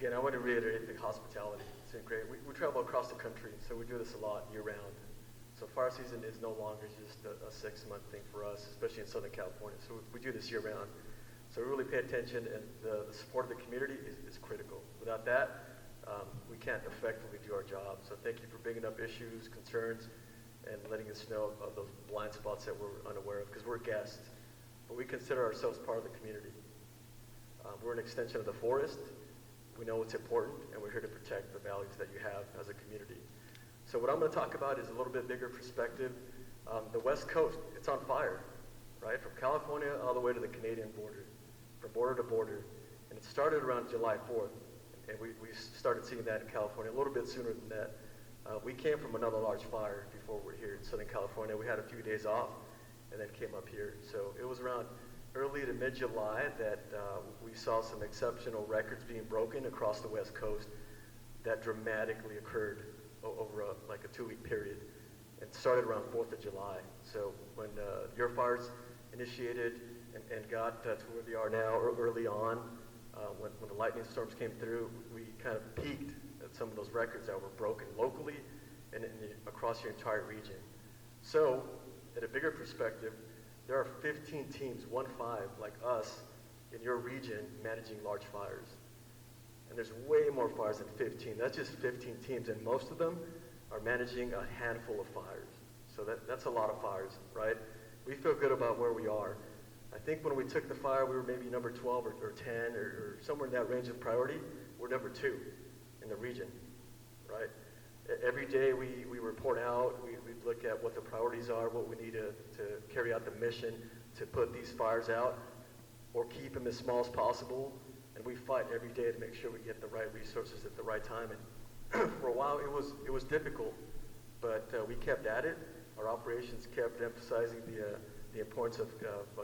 again, I want to reiterate the hospitality. It's been great. We travel across the country, so we do this a lot year-round. So fire season is no longer just a 6-month thing for us, especially in Southern California. So we do this year-round. So we really pay attention, and the support of the community is critical. Without that, we can't effectively do our job. So thank you for bringing up issues, concerns, and letting us know of those blind spots that we're unaware of, because we're guests. But we consider ourselves part of the community. We're an extension of the forest. We know what's important, and we're here to protect the values that you have as a community. So what I'm going to talk about is a little bit bigger perspective. The West Coast, it's on fire, right? From California all the way to the Canadian border, from border to border. And it started around July 4th, and we started seeing that in California a little bit sooner than that. We came from another large fire before we're here in Southern California. We had a few days off and then came up here. So it was around early to mid-July that we saw some exceptional records being broken across the West Coast that dramatically occurred over like a 2-week period. It started around 4th of July. So when your fires initiated and got to where they are now, early on, when the lightning storms came through, we kind of peaked at some of those records that were broken locally and across your entire region. So, at a bigger perspective, there are 15 teams, 1-5, like us, in your region managing large fires. And there's way more fires than 15. That's just 15 teams, and most of them are managing a handful of fires. So that's a lot of fires, right? We feel good about where we are. I think when we took the fire, we were maybe number 12 or 10 or somewhere in that range of priority. We're number 2 in the region, right? Every day we report out, we look at what the priorities are, what we need to carry out the mission to put these fires out or keep them as small as possible. And we fight every day to make sure we get the right resources at the right time. And for a while it was difficult, but we kept at it. Our operations kept emphasizing the importance of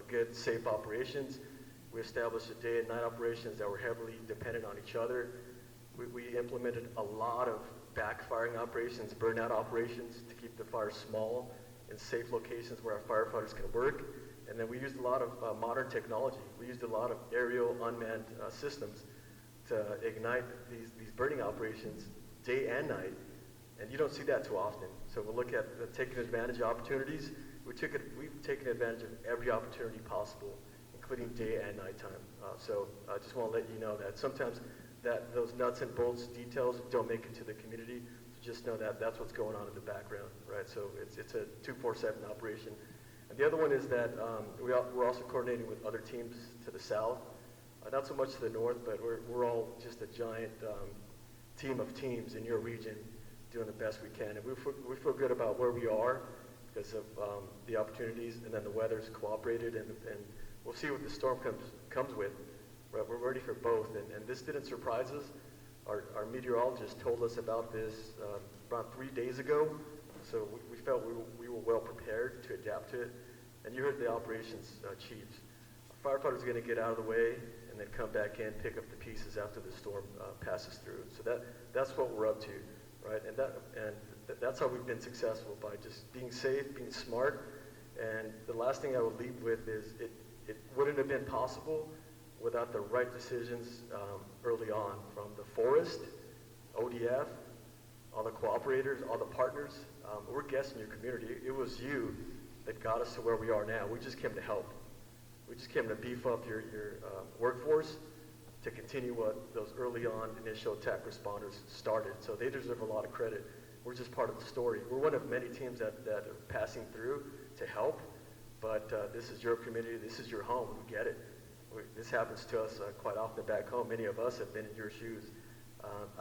good, safe operations. We established a day and night operations that were heavily dependent on each other. We implemented a lot of backfiring operations, burnout operations to keep the fires small in safe locations where our firefighters can work. And then we used a lot of modern technology. We used a lot of aerial unmanned systems to ignite these burning operations day and night. And you don't see that too often. So we'll look at taking advantage of opportunities. We've taken advantage of every opportunity possible, including day and nighttime. So I just want to let you know that sometimes those nuts and bolts details don't make it to the community. So just know that that's what's going on in the background, right? So it's a 24/7 operation. And the other one is that we're also coordinating with other teams to the south, not so much to the north, but we're all just a giant team of teams in your region doing the best we can. And we feel good about where we are because of the opportunities, and then the weather's cooperated, and we'll see what the storm comes with. Right, we're ready for both, and this didn't surprise us. Our meteorologist told us about this around 3 days ago, so we felt we were well prepared to adapt to it. And you heard the operations chiefs. Our firefighters are going to get out of the way and then come back in, pick up the pieces after the storm passes through. So that's what we're up to, right? And that's how we've been successful, by just being safe, being smart. And the last thing I would leave with is it wouldn't have been possible without the right decisions early on, from the forest, ODF, all the cooperators, all the partners. We're guests in your community. It was you that got us to where we are now. We just came to help. We just came to beef up your workforce to continue what those early on initial attack responders started. So they deserve a lot of credit. We're just part of the story. We're one of many teams that are passing through to help, but this is your community. This is your home. We get it. This happens to us quite often back home. Many of us have been in your shoes.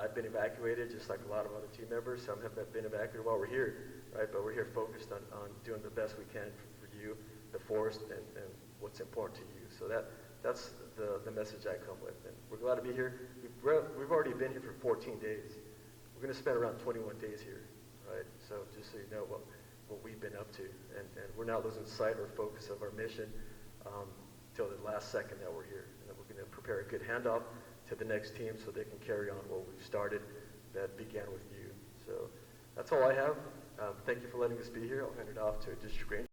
I've been evacuated just like a lot of other team members. Some have been evacuated while we're here, right? But we're here focused on doing the best we can for you, the forest, and what's important to you. So that's the message I come with. And we're glad to be here. We've already been here for 14 days. We're going to spend around 21 days here, right? So just so you know what we've been up to. And we're not losing sight or focus of our mission till the last second that we're here. And then we're going to prepare a good handoff to the next team so they can carry on what we've started that began with you. So that's all I have. Thank you for letting us be here. I'll hand it off to District Ranger.